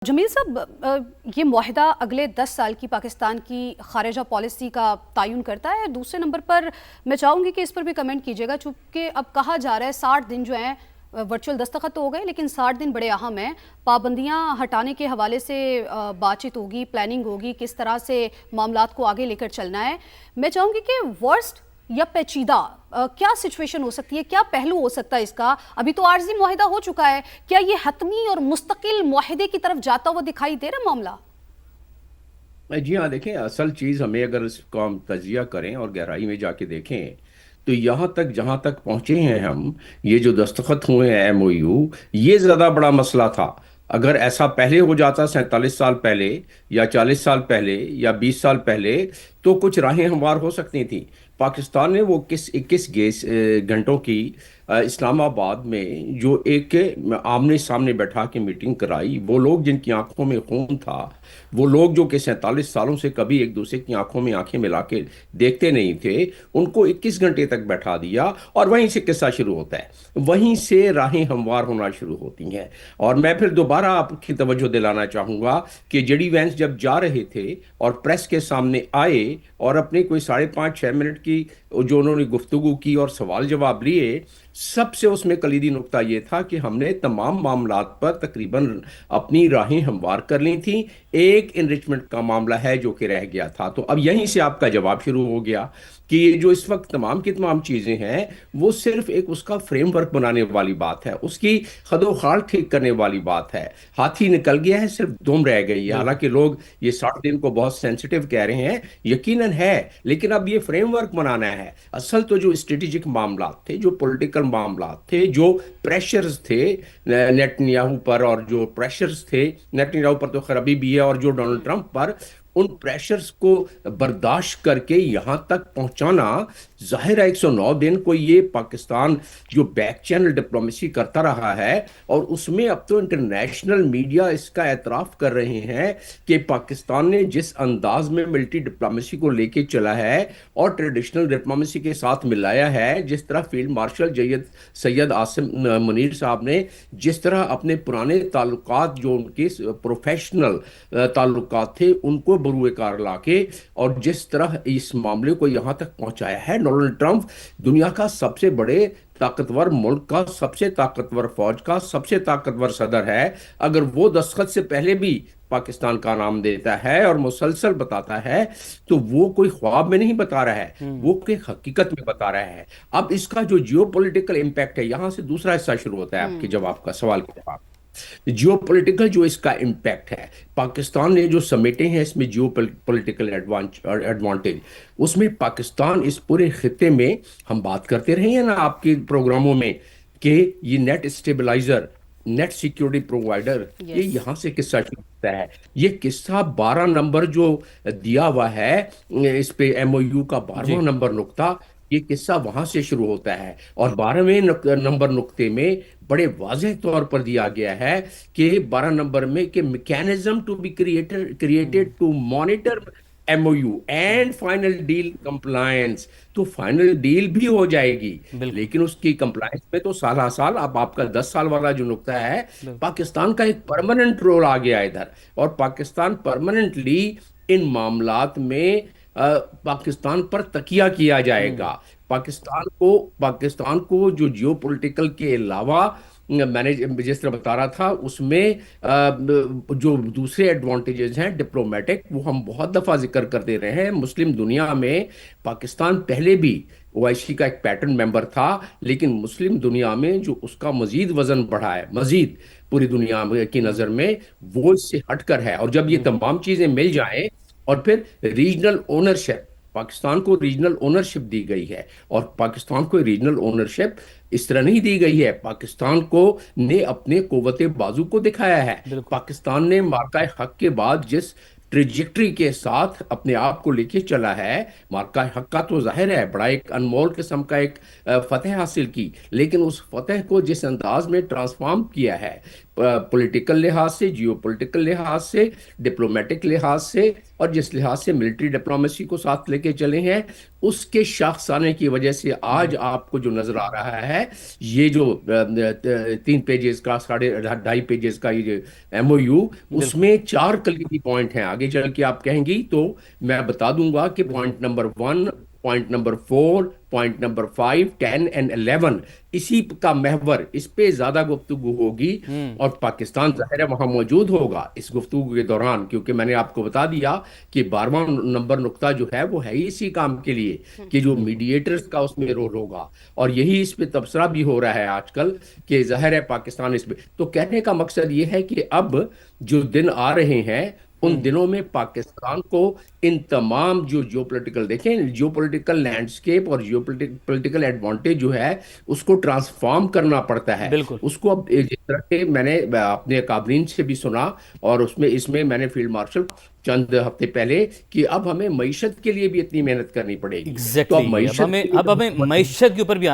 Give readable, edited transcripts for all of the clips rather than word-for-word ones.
جمیل صاحب، یہ معاہدہ اگلے 10 سال کی پاکستان کی خارجہ پالیسی کا تعین کرتا ہے۔ دوسرے نمبر پر میں چاہوں گی کہ اس پر بھی کمنٹ کیجیے گا، چونکہ اب کہا جا رہا ہے 60 دن جو ہیں ورچوئل دستخط تو ہو گئے، لیکن 60 دن بڑے اہم ہیں۔ پابندیاں ہٹانے کے حوالے سے بات چیت ہوگی، پلاننگ ہوگی، کس طرح سے معاملات کو آگے لے کر چلنا ہے۔ میں چاہوں گی کہ ورسٹ یا پیچیدہ کیا سچویشن ہو سکتی ہے، کیا پہلو ہو سکتا ہے اس کا؟ ابھی تو عارضی معاہدہ ہو چکا ہے، کیا یہ حتمی اور مستقل معاہدے کی طرف جاتا ہوا دکھائی دے رہا معاملہ؟ جی ہاں، دیکھیں اصل چیز ہمیں اگر اس کا ہم تجزیہ کریں اور گہرائی میں جا کے دیکھیں تو یہاں تک جہاں تک پہنچے ہیں ہم، یہ جو دستخط ہوئے ہیں ایم او یو، یہ زیادہ بڑا مسئلہ تھا۔ اگر ایسا پہلے ہو جاتا 47 سال پہلے یا 40 سال پہلے یا 20 سال پہلے تو کچھ راہیں ہموار ہو سکتی تھیں۔ پاکستان نے وہ 21 گھنٹوں کی اسلام آباد میں جو ایک آمنے سامنے بیٹھا کے میٹنگ کرائی، وہ لوگ جن کی آنکھوں میں خون تھا، وہ لوگ جو کہ 47 سالوں سے کبھی ایک دوسرے کی آنکھوں میں آنکھیں ملا کے دیکھتے نہیں تھے، ان کو 21 گھنٹے تک بیٹھا دیا اور وہیں سے قصہ شروع ہوتا ہے، وہیں سے راہیں ہموار ہونا شروع ہوتی ہیں۔ اور میں پھر دوبارہ آپ کی توجہ دلانا چاہوں گا کہ جے ڈی وینس جب جا رہے تھے اور پریس کے سامنے آئے اور اپنے کوئی 5.5-6 منٹ کی جو انہوں نے گفتگو کی اور سوال جواب لیے، سب سے اس میں کلیدی نقطہ یہ تھا کہ ہم نے تمام معاملات پر تقریباً اپنی راہیں ہموار کر لی تھیں، ایک انریچمنٹ کا معاملہ ہے جو کہ رہ گیا تھا۔ تو اب یہیں سے آپ کا جواب شروع ہو گیا کہ یہ جو اس وقت تمام کی تمام چیزیں ہیں وہ صرف ایک اس کا فریم ورک بنانے والی بات ہے، اس کی خد و خال ٹھیک کرنے والی بات ہے۔ ہاتھی نکل گیا ہے، صرف دم رہ گئی ہے۔ حالانکہ لوگ یہ 60 دن کو بہت سینسیٹیو کہہ رہے ہیں، یقیناً ہے، لیکن اب یہ فریم ورک بنانا ہے۔ اصل تو جو اسٹریٹجک معاملات تھے، جو پولیٹیکل معاملات تھے، جو پریشرز تھے نیتنیاہو پر، اور جو پریشرز تھے نیتنیاہو پر تو خیر ابھی بھی ہے، اور جو ڈونلڈ ٹرمپ پر، ان پریشرز کو برداشت کر کے یہاں تک پہنچانا، ظاہر ہے 109 دن کو یہ پاکستان جو بیک چینل ڈپلومیسی کرتا رہا ہے، اور اس میں اب تو انٹرنیشنل میڈیا اس کا اعتراف کر رہے ہیں کہ پاکستان نے جس انداز میں ملٹری ڈپلومیسی کو لے کے چلا ہے اور ٹریڈیشنل ڈپلومیسی کے ساتھ ملایا ہے، جس طرح فیلڈ مارشل سید عاصم منیر صاحب نے جس طرح اپنے پرانے تعلقات جو ان کے پروفیشنل تعلقات تھے ان کو بروئے کار لا کے، اور جس طرح اس معاملے کو یہاں تک پہنچایا ہے۔ ڈونلڈ ٹرمپ دنیا کا سب سے بڑے طاقتور ملک کا، سب سے طاقتور فوج کا، سب سے طاقتور صدر ہے، اگر وہ دستخط سے پہلے بھی پاکستان کا نام دیتا ہے اور مسلسل بتاتا ہے تو وہ کوئی خواب میں نہیں بتا رہا ہے، وہ کوئی حقیقت میں بتا رہا ہے۔ اب اس کا جو جیو پولیٹیکل امپیکٹ ہے، یہاں سے دوسرا حصہ شروع ہوتا ہے آپ کے جواب کا، سوال کے جواب۔ جیو پولیٹیکل جو اس کا امپیکٹ ہے، پاکستان نے جو سمیٹے ہیں اس میں جیو پولیٹیکل ایڈوانٹیج، اس میں پاکستان اس پورے خطے میں، ہم بات کرتے رہے ہیں نا آپ کے پروگراموں میں کہ یہ net stabiliser, net security provider, یہ یس، یہاں سے قصہ شروع ہوتا ہے۔ یہ قصہ 12 نمبر جو دیا ہوا ہے اس پہ ایم او یو کا 12واں نمبر نقطہ، یہ قصہ وہاں سے شروع ہوتا ہے، اور 12ویں نمبر نقطے میں بڑے واضح طور پر دیا گیا ہے کہ 12 نمبر میں کہ mechanism to be created to monitor M O U and final deal compliance. تو فائنل ڈیل بھی ہو جائے گی، لیکن اس کی کمپلائنس میں تو سالہ سال، اب آپ کا 10 سال والا جو نقطہ ہے، پاکستان کا ایک پرماننٹ رول آ گیا ادھر، اور پاکستان پرماننٹلی ان معاملات میں پاکستان پر تکیہ کیا جائے گا۔ پاکستان کو جو جیو پولیٹیکل کے علاوہ، میں نے جس طرح بتا رہا تھا، اس میں جو دوسرے ایڈوانٹیجز ہیں ڈپلومیٹک، وہ ہم بہت دفعہ ذکر کرتے رہے ہیں۔ مسلم دنیا میں پاکستان پہلے بھی او آئی سی کا ایک پیٹرن ممبر تھا، لیکن مسلم دنیا میں جو اس کا مزید وزن بڑھا ہے، مزید پوری دنیا کی نظر میں، وہ اس سے ہٹ کر ہے۔ اور جب یہ تمام چیزیں مل جائیں، اور پھر ریجنل اونرشپ، پاکستان کو ریجنل اونرشپ دی گئی ہے، اور پاکستان کو ریجنل اونرشپ اس طرح نہیں دی گئی ہے، پاکستان کو نے اپنے قوت بازو کو دکھایا ہے۔ پاکستان نے مارکہ حق کے بعد جس ٹریجیکٹری کے ساتھ اپنے آپ کو لے کے چلا ہے، مارکہ حق کا تو ظاہر ہے بڑا ایک انمول قسم کا ایک فتح حاصل کی، لیکن اس فتح کو جس انداز میں ٹرانسفارم کیا ہے، पॉलिटिकल लिहाज से, जियो पॉलिटिकल लिहाज से, डिप्लोमेटिक लिहाज से, और जिस लिहाज से मिलिट्री डिप्लोमेसी को साथ लेके चले हैं, उसके शख्स आने की वजह से आज आपको जो नजर आ रहा है, ये जो 3 पेजेस का, 2.5 पेजेस का ये MOU, बिल्कुल। उसमें 4 कलीदी पॉइंट हैं। आगे चल के आप कहेंगी तो मैं बता दूंगा कि बिल्कुल। Point number 1, point number 4, point number 5, 10 और 11, इसी का महवर, इस पे ज्यादा गुफ्तगू होगी। और पाकिस्तान जाहिर है वहां मौजूद होगा इस गुफ्तगू के दौरान, क्योंकि मैंने आपको बता दिया कि 12वां नंबर नुक्ता जो है वो है ही इसी काम के लिए कि जो बिल्कुल। मीडिएटर्स का उसमें रोल होगा। और यही इस पे तबसरा भी हो रहा है आजकल कि जाहिर है पाकिस्तान इसमें, तो कहने का मकसद ये है कि अब जो दिन आ रहे हैं, उन दिनों में पाकिस्तान को इन तमाम जो जियोपॉलिटिकल, देखें जियोपॉलिटिकल लैंडस्केप और जियोपॉलिटिकल एडवांटेज जो है उसको ट्रांसफॉर्म करना पड़ता है। बिल्कुल। उसको अब जिस तरह के मैंने अपने काबरीन से भी सुना, और उसमें इसमें मैंने फील्ड मार्शल चंद हफ्ते पहले कि अब हमें मईशत के लिए भी इतनी मेहनत करनी पड़ेगी। तो अब एग्जैक्टली मईशत के लिए अब हमें मईशत के ऊपर भी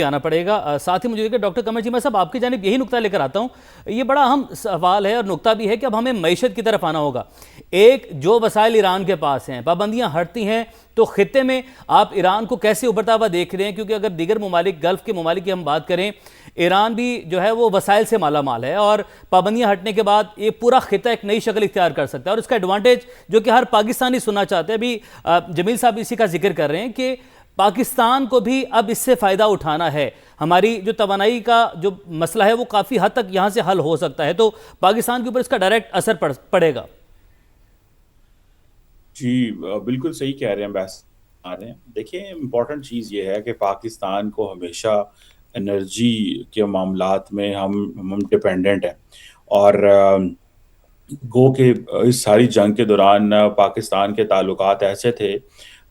आना पड़ेगा। साथ ही मुझे लगा डॉक्टर कमर जी, मैं सब आपकी जानिब यही नुक्ता लेकर आता हूँ। ये बड़ा अहम सवाल है और नुक्ता भी है कि अब हमें मईशत की तरफ आना होगा। एक, जो वसाइल ईरान के पास हैं, पाबंदियाँ हटती हैं तो खित्ते में आप ईरान को कैसे उभरता हुआ देख रहे हैं? क्योंकि अगर दीगर ममालिक, गल्फ के ममालिक की हम बात करें, ईरान भी जो है वो वसाइल से माला माल है, और पाबंदियां हटने के बाद ये पूरा खिता एक नई शक्ल इख्तियार कर सकता है। और इसका एडवांटेज जो कि हर पाकिस्तानी सुनना चाहते हैं, अभी जमील साहब इसी का जिक्र कर रहे हैं कि पाकिस्तान को भी अब इससे फ़ायदा उठाना है। हमारी जो तवानाई का जो मसला है वो काफ़ी हद तक यहाँ से हल हो सकता है, तो पाकिस्तान के ऊपर इसका डायरेक्ट असर पड़ेगा। जी, बिल्कुल सही कह रहे हैं बहस आ रहे हैं। देखिए, इम्पोर्टेंट चीज़ ये है कि पाकिस्तान को हमेशा एनर्जी के मामलात में हम डिपेंडेंट हैं। और गो के इस सारी जंग के दौरान पाकिस्तान के ताल्लुकात ऐसे थे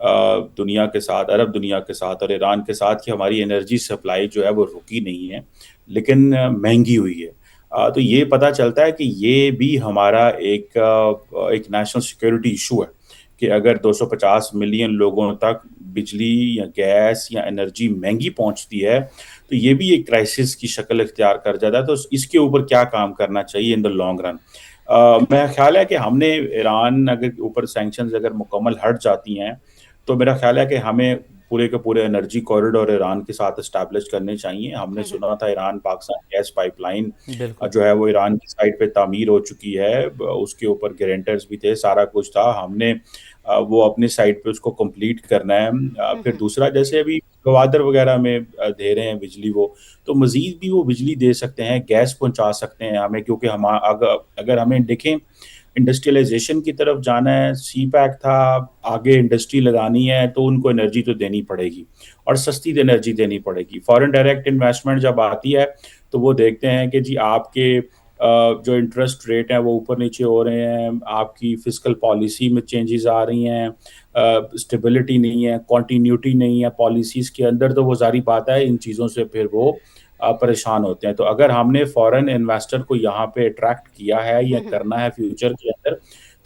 दुनिया के साथ, अरब दुनिया के साथ और ईरान के साथ, कि हमारी एनर्जी सप्लाई जो है वो रुकी नहीं है, लेकिन महंगी हुई है। तो ये पता चलता है कि ये भी हमारा एक नेशनल सिक्योरिटी इशू है कि अगर 250 मिलियन लोगों तक बिजली या गैस या एनर्जी महंगी पहुंचती है, तो ये भी एक क्राइसिस की शक्ल इख्तियार कर जाता है। तो इसके ऊपर क्या काम करना चाहिए इन द लॉन्ग रन? मेरा ख्याल है कि हमने ईरान अगर ऊपर सैंक्शंस अगर मुकम्मल हट जाती हैं, तो मेरा ख्याल है कि हमें पूरे के पूरे एनर्जी कॉरिडोर ईरान के साथ इस्टेब्लिश करने चाहिए। हमने सुना था ईरान पाकिस्तान गैस पाइपलाइन बिल्कुल। जो है वो ईरान की साइड पे तामीर हो चुकी है, उसके ऊपर गारंटर्स भी थे, सारा कुछ था। हमने वो अपनी साइड पे उसको कंप्लीट करना है। फिर दूसरा, जैसे अभी गवादर वगैरह में दे रहे हैं बिजली वो, तो मजीद भी वो बिजली दे सकते हैं, गैस पहुंचा सकते हैं हमें, क्योंकि हम अगर हमें देखें इंडस्ट्रियलाइजेशन की तरफ जाना है, सी पैक था, आगे इंडस्ट्री लगानी है, तो उनको एनर्जी तो देनी पड़ेगी और सस्ती एनर्जी देनी पड़ेगी। फॉरेन डायरेक्ट इन्वेस्टमेंट जब आती है तो वो देखते हैं कि जी आपके जो इंटरेस्ट रेट है वो ऊपर नीचे हो रहे हैं, आपकी फिस्कल पॉलिसी में चेंजेस आ रही हैं, स्टेबिलिटी नहीं है, कॉन्टीन्यूटी नहीं है पॉलिसीज़ के अंदर, तो वो जारी बात है इन चीज़ों से फिर वो परेशान होते हैं। तो अगर हमने फॉरेन इन्वेस्टर को यहाँ पे अट्रैक्ट किया है या करना है फ्यूचर के अंदर,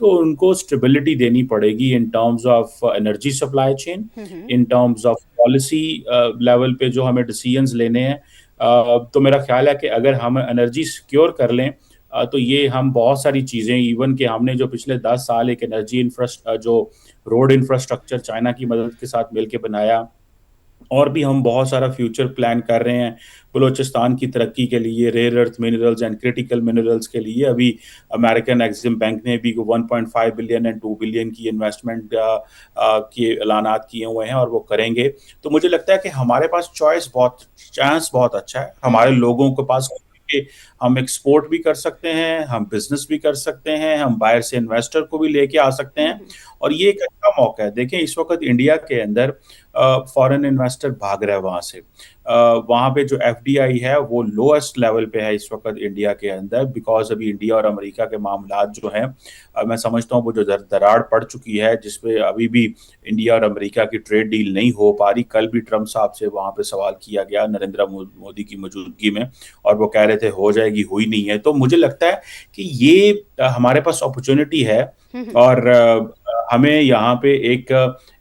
तो उनको स्टेबिलिटी देनी पड़ेगी in terms of energy supply chain, in terms of policy level पे जो हमें डिसीजंस लेने हैं। तो मेरा ख्याल है कि अगर हम एनर्जी सिक्योर कर लें, तो ये हम बहुत सारी चीज़ें, इवन कि हमने जो पिछले 10 साल एक एनर्जी जो रोड इंफ्रास्ट्रक्चर चाइना की मदद के साथ मिलकर बनाया, और भी हम बहुत सारा फ्यूचर प्लान कर रहे हैं बलूचिस्तान की तरक्की के लिए, rare earth minerals and critical minerals के लिए। अभी अमेरिकन एक्सिम बैंक ने भी 1.5 बिलियन एंड 2 बिलियन की इन्वेस्टमेंट के ऐलानात किए हुए हैं और वो करेंगे। तो मुझे लगता है कि हमारे पास चांस बहुत अच्छा है हमारे लोगों के पास कि हम एक्सपोर्ट भी कर सकते हैं, हम बिजनेस भी कर सकते हैं, हम बाहर से इन्वेस्टर को भी लेके आ सकते हैं, और ये एक अच्छा मौका है। देखें, इस वक्त इंडिया के अंदर फॉरेन इन्वेस्टर भाग रहा है वहां से। वहां पे जो एफडीआई है वो लोएस्ट लेवल पे है इस वक्त इंडिया के अंदर, बिकॉज अभी इंडिया और अमेरिका के मामलात जो हैं, मैं समझता हूँ वो जो दरार पड़ चुकी है, जिसपे अभी भी इंडिया और अमेरिका की ट्रेड डील नहीं हो पा रही। कल भी ट्रम्प साहब से वहां पे सवाल किया गया नरेंद्र मोदी की मौजूदगी में, और वो कह रहे थे हो जाएगी, हुई नहीं है। तो मुझे लगता है कि ये हमारे पास अपॉर्चुनिटी है, और हमें यहाँ पे एक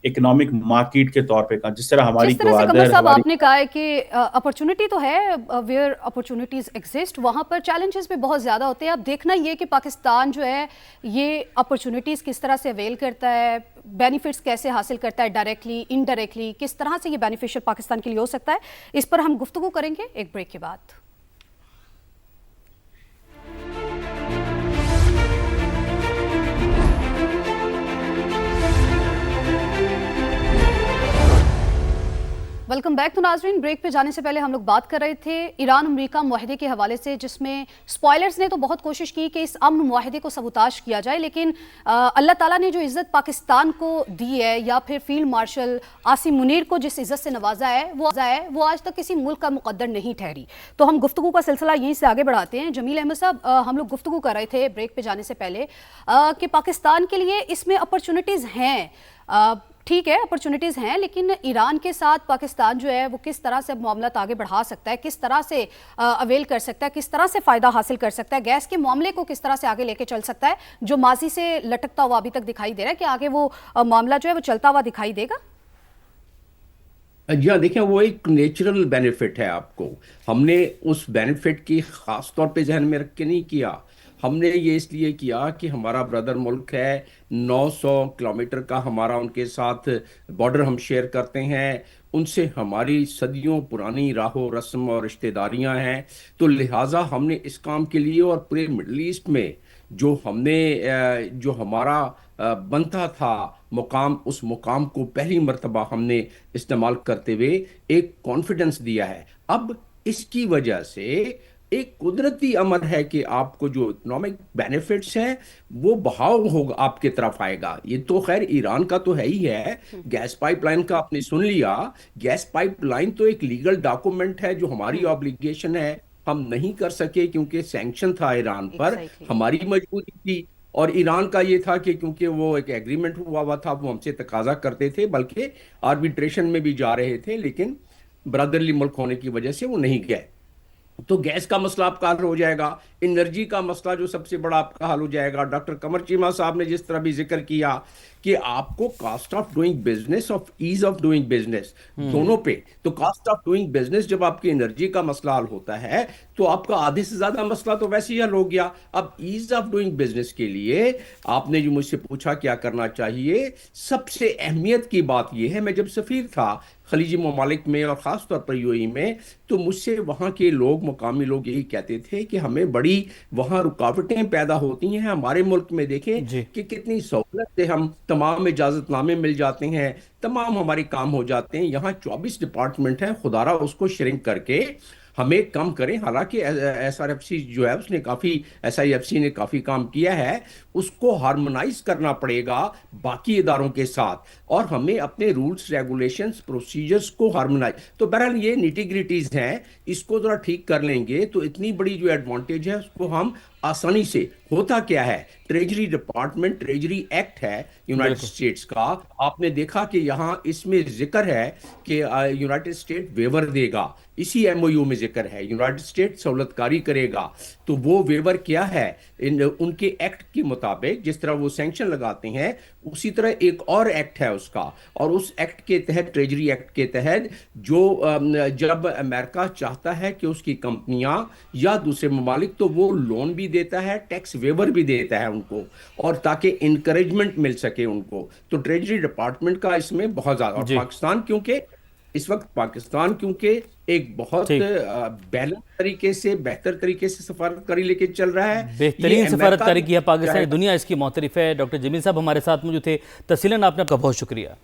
इकोनॉमिक मार्केट के तौर पे जिस तरह हमारी जिस तरह से कमर ग्वादर साहब हमारी आपने कहा है कि अपॉर्चुनिटी तो है, वेयर अपॉर्चुनिटीज एग्जिस्ट, वहाँ पर चैलेंजेस भी बहुत ज़्यादा होते हैं। अब देखना ये कि पाकिस्तान जो है ये अपॉर्चुनिटीज़ किस तरह से अवेल करता है, बेनिफिट्स कैसे हासिल करता है, डायरेक्टली इनडायरेक्टली किस तरह से ये बेनिफिशियल पाकिस्तान के लिए हो सकता है, इस पर हम गुफ्तगू करेंगे एक ब्रेक के बाद। Welcome back. तो नाजरीन, ब्रेक पे जाने से पहले हम लोग बात कर रहे थे ईरान अमेरिका मुआहदे के हवाले से, जिसमें स्पॉयलर्स ने तो बहुत कोशिश की कि इस अमन मुआहदे को सबूताश किया जाए, लेकिन अल्लाह ताला ने जो इज़्ज़त पाकिस्तान को दी है, या फिर फील्ड मार्शल आसिम मुनीर को जिस इज़्ज़त से नवाजा है वो आज तक किसी मुल्क का मुकद्दर नहीं ठहरी। तो हम गुफ्तगू का सिलसिला यहीं से आगे बढ़ाते हैं। जमील अहमद साहब, हम लोग गुफ्तगू कर रहे थे ब्रेक पे जाने से पहले कि पाकिस्तान के लिए इसमें अपॉर्चुनिटीज़ हैं, ठीक है अपॉर्चुनिटीज़ हैं, लेकिन ईरान के साथ पाकिस्तान जो है वो किस तरह से मामला आगे बढ़ा सकता है, किस तरह से अवेल कर सकता है, किस तरह से फ़ायदा हासिल कर सकता है, गैस के मामले को किस तरह से आगे लेके चल सकता है, जो माजी से लटकता हुआ अभी तक दिखाई दे रहा है कि आगे वो मामला जो है वो चलता हुआ दिखाई देगा। जी हाँ, देखिए वो एक नेचुरल बेनिफिट है। आपको हमने उस बेनिफिट की ख़ास तौर पे जहन में रख के नहीं किया। हमने ये इसलिए किया कि हमारा ब्रदर मुल्क है, 900 किलोमीटर का हमारा उनके साथ बॉर्डर हम शेयर करते हैं, उनसे हमारी सदियों पुरानी राहो रस्म और रिश्तेदारियां हैं। तो लिहाजा हमने इस काम के लिए और पूरे मिडल ईस्ट में जो हमने जो हमारा बनता था मुकाम, उस मुकाम को पहली मर्तबा हमने इस्तेमाल करते हुए एक कॉन्फिडेंस दिया है। अब इसकी वजह से एक कुदरती अमर है कि आपको जो इकोनॉमिक बेनिफिट्स हैं वो बहाव होगा, आपके तरफ आएगा। ये तो खैर ईरान का तो है ही है। गैस पाइपलाइन का आपने सुन लिया। गैस पाइपलाइन तो एक लीगल डॉक्यूमेंट है, जो हमारी ऑब्लिगेशन है, हम नहीं कर सके क्योंकि सैंक्शन था ईरान पर, हमारी मजबूरी थी। और ईरान का ये था कि क्योंकि वो एक एग्रीमेंट हुआ था, वो हमसे तकाजा करते थे, बल्कि आर्बिट्रेशन में भी जा रहे थे, लेकिन ब्रदरली मुल्क होने की वजह से वो नहीं गए। तो गैस का मसला आपका हल हो जाएगा, एनर्जी का मसला जो सबसे बड़ा आपका हल हो जाएगा। डॉक्टर कमर चीमा साहब ने जिस तरह भी जिक्र किया कि आपको कॉस्ट ऑफ डूइंग बिजनेस और ईज ऑफ डूइंग बिजनेस दोनों पे, तो कॉस्ट ऑफ डूइंग बिजनेस जब आपकी एनर्जी का मसला हल होता है तो आपका आधे से ज्यादा मसला तो वैसे ही हल हो गया। अब ईज ऑफ डूइंग बिजनेस के लिए आपने जो मुझसे पूछा क्या करना चाहिए, सबसे अहमियत की बात यह है, मैं जब सफीर था खलीजी ममालिक में और ख़ास तौर पर यूएई में, तो मुझसे वहाँ के लोग, मुकामी लोग यही कहते थे कि हमें बड़ी वहाँ रुकावटें पैदा होती हैं। हमारे मुल्क में देखें कि कितनी सहूलत से हम तमाम इजाज़तनामे मिल जाते हैं, तमाम हमारे काम हो जाते हैं। यहाँ 24 डिपार्टमेंट है, खुदारा उसको श्रिंक करके हमें कम करें। हालांकि एसआरएफसी जो है उसने काफ़ी, एसआईएफसी ने काफ़ी काम किया है, उसको हार्मोनाइज करना पड़ेगा बाकी इदारों के साथ, और हमें अपने रूल्स रेगुलेशंस प्रोसीजर्स को हार्मोनाइज। तो बहरहाल ये निटिग्रिटीज हैं, इसको जरा ठीक कर लेंगे तो इतनी बड़ी जो एडवांटेज है उसको हम आसानी से। होता क्या है, ट्रेजरी डिपार्टमेंट, ट्रेजरी एक्ट है यूनाइटेड स्टेट्स का, आपने देखा कि यहाँ इसमें जिक्र है कि यूनाइटेड स्टेट वेवर देगा, इसी एमओयू में जिक्र है यूनाइटेड स्टेट सहूलतकारी करेगा। तो वो वेवर क्या है, उनके एक्ट के मुताबिक जिस तरह वो सैंक्शन लगाते हैं, उसी तरह एक और एक्ट है उसका, और उस एक्ट के तहत, ट्रेजरी एक्ट के तहत, जो जब अमेरिका चाहता है कि उसकी कंपनियां या दूसरे ममालिक, तो वो लोन भी देता है, टैक्स वेवर भी देता है उनको, और ताकि इंकरेजमेंट मिल सके उनको। तो ट्रेजरी डिपार्टमेंट का इसमें बहुत ज्यादा, और पाकिस्तान क्योंकि इस वक्त पाकिस्तान क्योंकि एक बहुत बैलेंस तरीके से, बेहतर तरीके से सफारतकारी लेके चल रहा है, बेहतरीन सफारतकारी की है पाकिस्तान, दुनिया इसकी मोतरिफ है। डॉक्टर जमील साहब हमारे साथ मौजूद थे। तफसीलन आपने, आपका बहुत शुक्रिया।